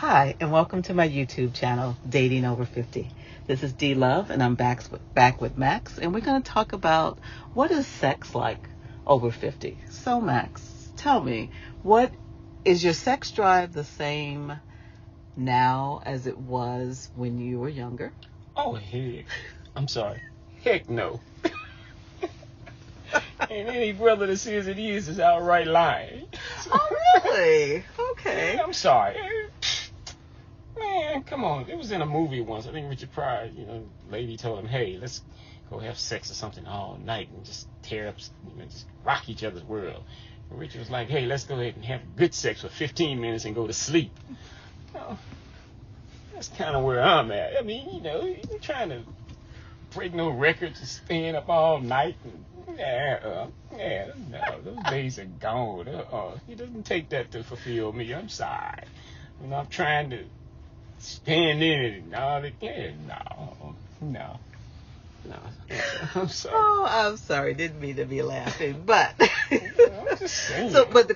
Hi, and welcome to my YouTube channel, Dating Over 50. This is D Love, and I'm back with Max, and we're going to talk about what is sex like over 50. So, Max, tell me, what is your sex drive the same now as it was when you were younger? Oh, heck. I'm sorry. Heck no. And any brother that says it is outright lying. Oh, really? Okay. Yeah, I'm sorry. Man, come on. It was in a movie once. I think Richard Pryor, lady told him, hey, let's go have sex or something all night and just tear up, just rock each other's world. And Richard was like, hey, let's go ahead and have good sex for 15 minutes and go to sleep. That's kind of where I'm at. I mean, you're trying to break no records and staying up all night. No, those days are gone. It doesn't take that to fulfill me. I'm sorry. I'm trying to stand in it and all that. No. I'm sorry. Oh, I'm sorry. Didn't mean to be laughing, but I'm just saying. So, but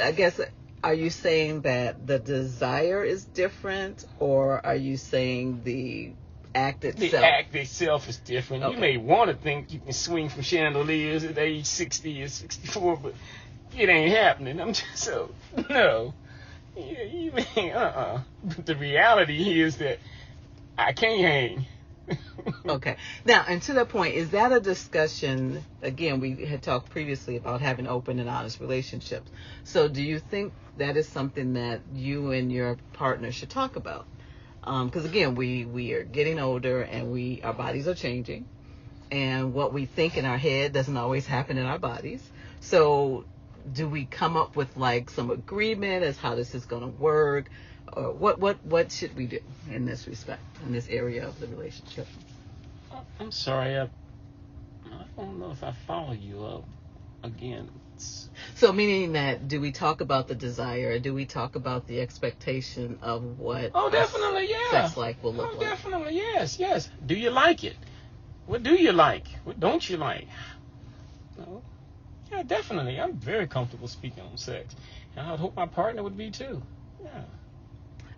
I guess, are you saying that the desire is different, or are you saying the act itself? The act itself is different. Okay. You may want to think you can swing from chandeliers at age 60 or 64, but it ain't happening. I'm just no. You mean, But the reality is that I can't hang. Okay. Now, and to that point, is that a discussion, again, we had talked previously about having open and honest relationships. So do you think that is something that you and your partner should talk about? Because, again, we are getting older and our bodies are changing. And what we think in our head doesn't always happen in our bodies. So do we come up with like some agreement as how this is going to work? Or what should we do in this respect, in this area of the relationship? I'm sorry. I don't know if I follow you. Again. So meaning that, do we talk about the desire? Do we talk about the expectation of what definitely, yeah. sex life will look like? Definitely, yes. Do you like it? What do you like? What don't you like? No. Yeah, definitely. I'm very comfortable speaking on sex. And I would hope my partner would be too. Yeah.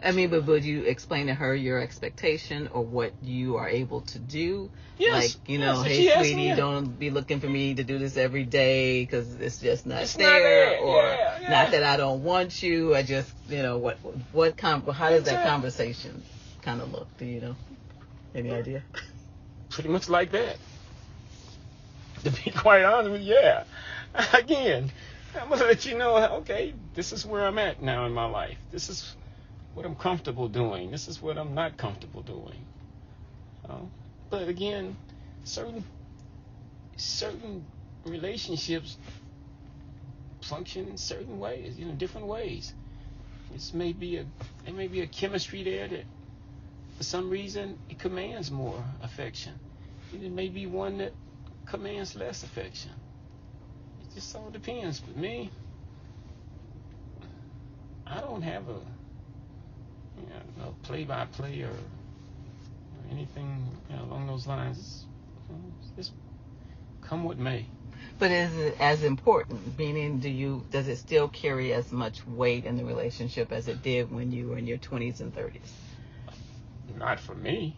I mean, but would you explain to her your expectation or what you are able to do? Yes. Like, yes, hey, sweetie, don't be looking for me to do this every day because it's just not there. Or yeah. not that I don't want you. I just, how does that conversation kind of look? Do you know? Any idea? Pretty much like that. To be quite honest with you, yeah. Again, I'm going to let you know, okay, this is where I'm at now in my life. This is what I'm comfortable doing. This is what I'm not comfortable doing. But again, certain relationships function in certain ways, different ways. There may be a chemistry there that for some reason it commands more affection. There may be one that commands less affection. It just all depends. But me, I don't have a play-by-play or anything along those lines. Just come what may. But is it as important? Meaning, does it still carry as much weight in the relationship as it did when you were in your 20s and 30s? Not for me.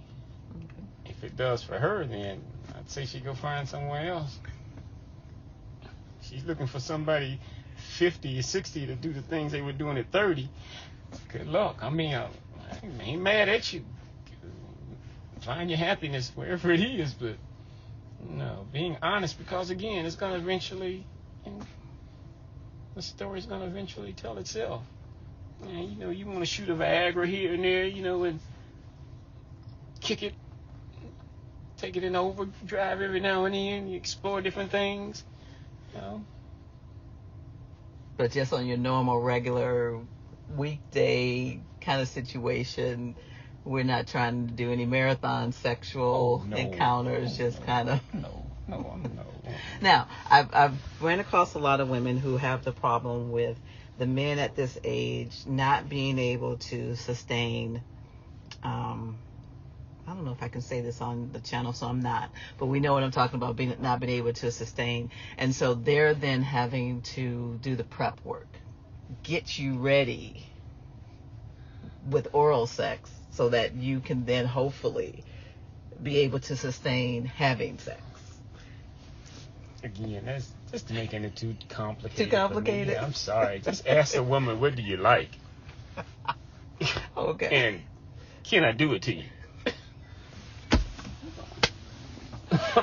Okay. If it does for her, then I'd say she'd go find somewhere else. She's looking for somebody 50 or 60 to do the things they were doing at 30. Good luck. I mean, I ain't mad at you. Find your happiness wherever it is, but being honest, because again, it's gonna eventually, the story's gonna eventually tell itself. And you want to shoot a Viagra here and there, and kick it, take it in overdrive every now and then. You explore different things, But just on your normal, regular weekday kind of situation, we're not trying to do any marathon sexual encounters, just kind of. No. Now, I've ran across a lot of women who have the problem with the men at this age not being able to sustain. I don't know if I can say this on the channel, so I'm not. But we know what I'm talking about, not being able to sustain. And so they're then having to do the prep work, get you ready with oral sex so that you can then hopefully be able to sustain having sex. Again, that's just making it too complicated. Too complicated? Yeah, I'm sorry. Just ask a woman, what do you like? Okay. And can I do it to you?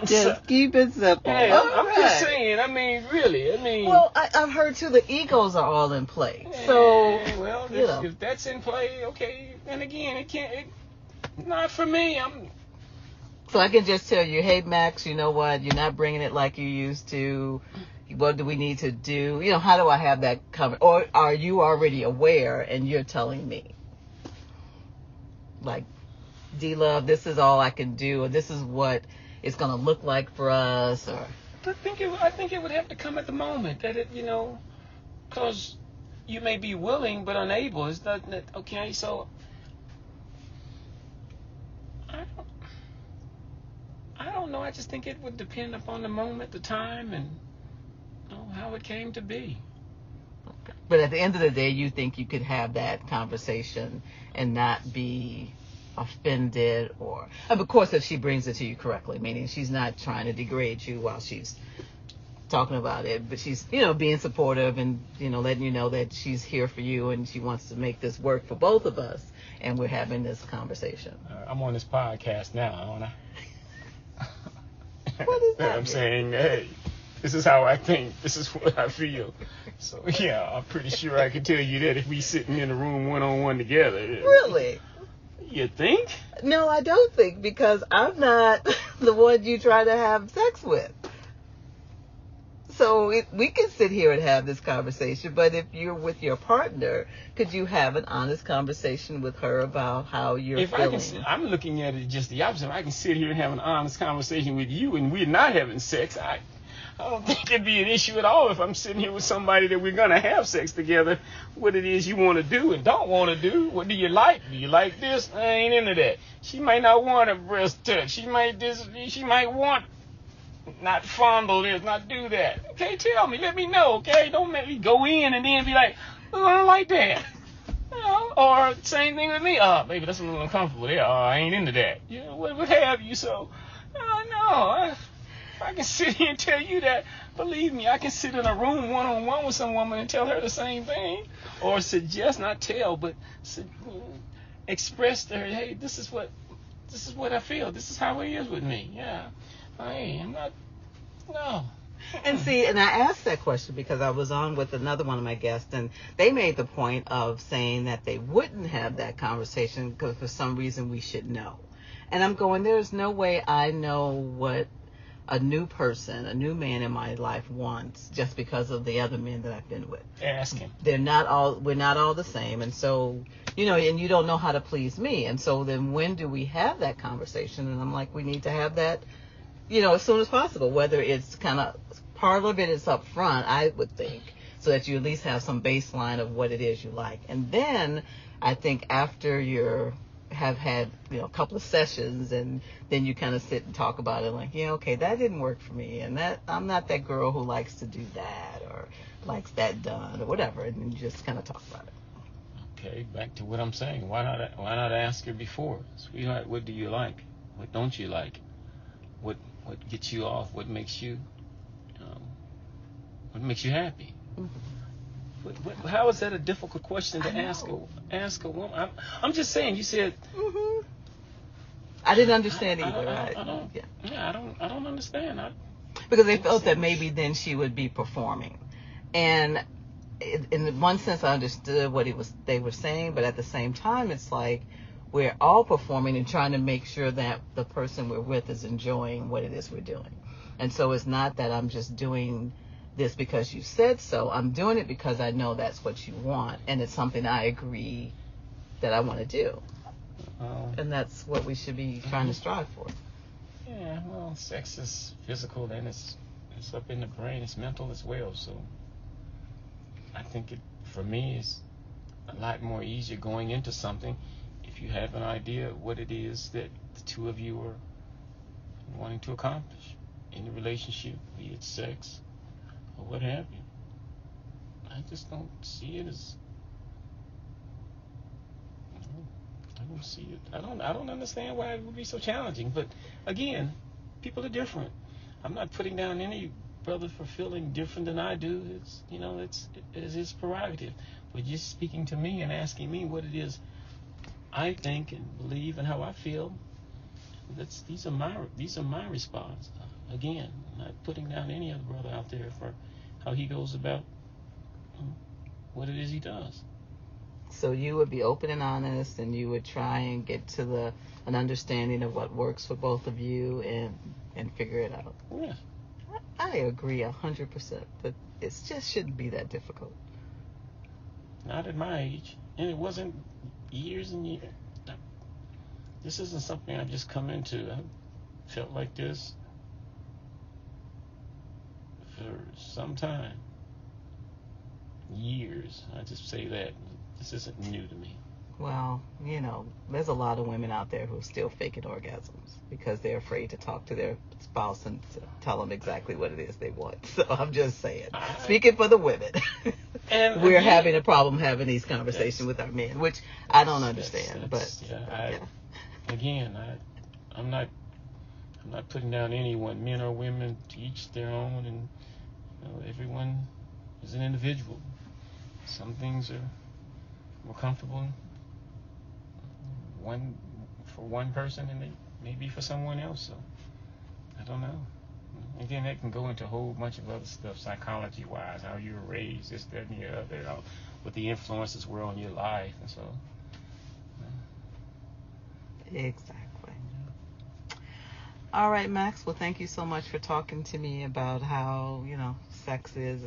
Just keep it simple. Hey, I'm right. just saying. I mean, really. Well, I've heard too the egos are all in play. So, well, if that's in play, okay. And again, it can't. Not for me. So I can just tell you, hey Max, you know what? You're not bringing it like you used to. What do we need to do? You know, how do I have that covered? Or are you already aware and you're telling me, like, D-Love, this is all I can do, or this is what it's gonna look like for us, or? I think it would have to come at the moment that it, because you may be willing but unable. Is that okay? So I don't know. I just think it would depend upon the moment, the time, and how it came to be. But at the end of the day, you think you could have that conversation and not be offended, or of course if she brings it to you correctly, meaning she's not trying to degrade you while she's talking about it, but she's being supportive and letting you know that she's here for you and she wants to make this work for both of us, and we're having this conversation. I'm on this podcast now, aren't I? What is that? I'm saying, hey, this is how I think, this is what I feel. So yeah, I'm pretty sure I can tell you that if we sitting in a room one-on-one together. Really? You think? No, I don't think, because I'm not the one you try to have sex with. So we can sit here and have this conversation, but if you're with your partner, could you have an honest conversation with her about how you're feeling? I'm looking at it just the opposite. I can sit here and have an honest conversation with you and we're not having sex. I don't think it'd be an issue at all if I'm sitting here with somebody that we're going to have sex together, what it is you want to do and don't want to do. What do you like? Do you like this? I ain't into that. She might not want a breast touch. She might want not fondle this, not do that. Okay, tell me. Let me know, okay? Don't make me go in and then be like, oh, I don't like that. Or same thing with me. Oh, baby, that's a little uncomfortable there. Oh, I ain't into that. What have you? So, no. I can sit here and tell you that. Believe me, I can sit in a room one-on-one with some woman and tell her the same thing, or suggest, not tell, but express to her, hey, this is what I feel. This is how it is with me. Yeah, I'm not. No. And see, and I asked that question because I was on with another one of my guests, and they made the point of saying that they wouldn't have that conversation because for some reason we should know. And I'm going, there's no way I know what a new person, a new man in my life wants just because of the other men that I've been with. Ask him. We're not all the same. And so, and you don't know how to please me. And so then when do we have that conversation? And I'm like, we need to have that, as soon as possible, whether it's kind of part of it is up front, I would think, so that you at least have some baseline of what it is you like. And then I think after you have had a couple of sessions, and then you kind of sit and talk about it, like, okay, that didn't work for me, and that I'm not that girl who likes to do that or likes that done or whatever, and then you just kind of talk about it. Okay, back to what I'm saying. Why not ask her before, sweetheart? What do you like? What don't you like? What gets you off? What makes you happy? Mm-hmm. How is that a difficult question to ask a woman? I'm just saying. You said. Mm-hmm. I didn't understand either. I don't understand. Because they felt that maybe then she would be performing, and in one sense I understood what they were saying, but at the same time it's like we're all performing and trying to make sure that the person we're with is enjoying what it is we're doing. And so it's not that I'm just doing this because you said so. I'm doing it because I know that's what you want, and it's something I agree that I want to do. And that's what we should be trying to strive for. Yeah, well, sex is physical, and it's up in the brain, it's mental as well. So I think for me, it's a lot more easier going into something if you have an idea of what it is that the two of you are wanting to accomplish in the relationship, be it sex or what have you. I just don't see it as don't see it. I don't understand why it would be so challenging. But again, people are different. I'm not putting down any brother for feeling different than I do. It's it's his prerogative. But just speaking to me and asking me what it is I think and believe and how I feel. These are my response. Again, I'm not putting down any other brother out there for how he goes about what it is he does. So you would be open and honest, and you would try and get to an understanding of what works for both of you, and figure it out. Yeah. I agree 100% that it just shouldn't be that difficult. Not at my age, and it wasn't years and years. This isn't something I've just come into. I felt like this for some time. Years. I just say that. This isn't new to me. Well, there's a lot of women out there who are still faking orgasms because they're afraid to talk to their spouse and to tell them exactly what it is they want. So I'm just saying, speaking for the women, and we're having a problem having these conversations with our men, which I don't understand. Again, I'm not putting down anyone, men or women, to each their own, and everyone is an individual. Some things are more comfortable for one person and maybe for someone else. So I don't know. Again, that can go into a whole bunch of other stuff, psychology-wise, how you were raised, this, that, and the other, what the influences were on your life, and so. Exactly. All right, Max. Well, thank you so much for talking to me about how, sex is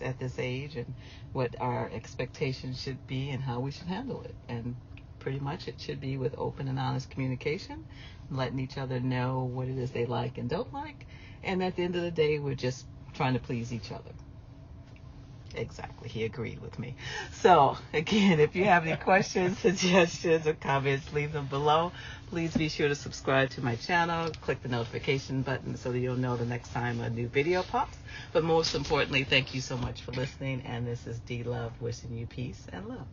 at this age, and what our expectations should be and how we should handle it. And pretty much it should be with open and honest communication, letting each other know what it is they like and don't like. And at the end of the day, we're just trying to please each other. Exactly. He agreed with me. So, again, if you have any questions, suggestions, or comments, leave them below. Please be sure to subscribe to my channel. Click the notification button so that you'll know the next time a new video pops. But most importantly, thank you so much for listening. And this is D Love wishing you peace and love.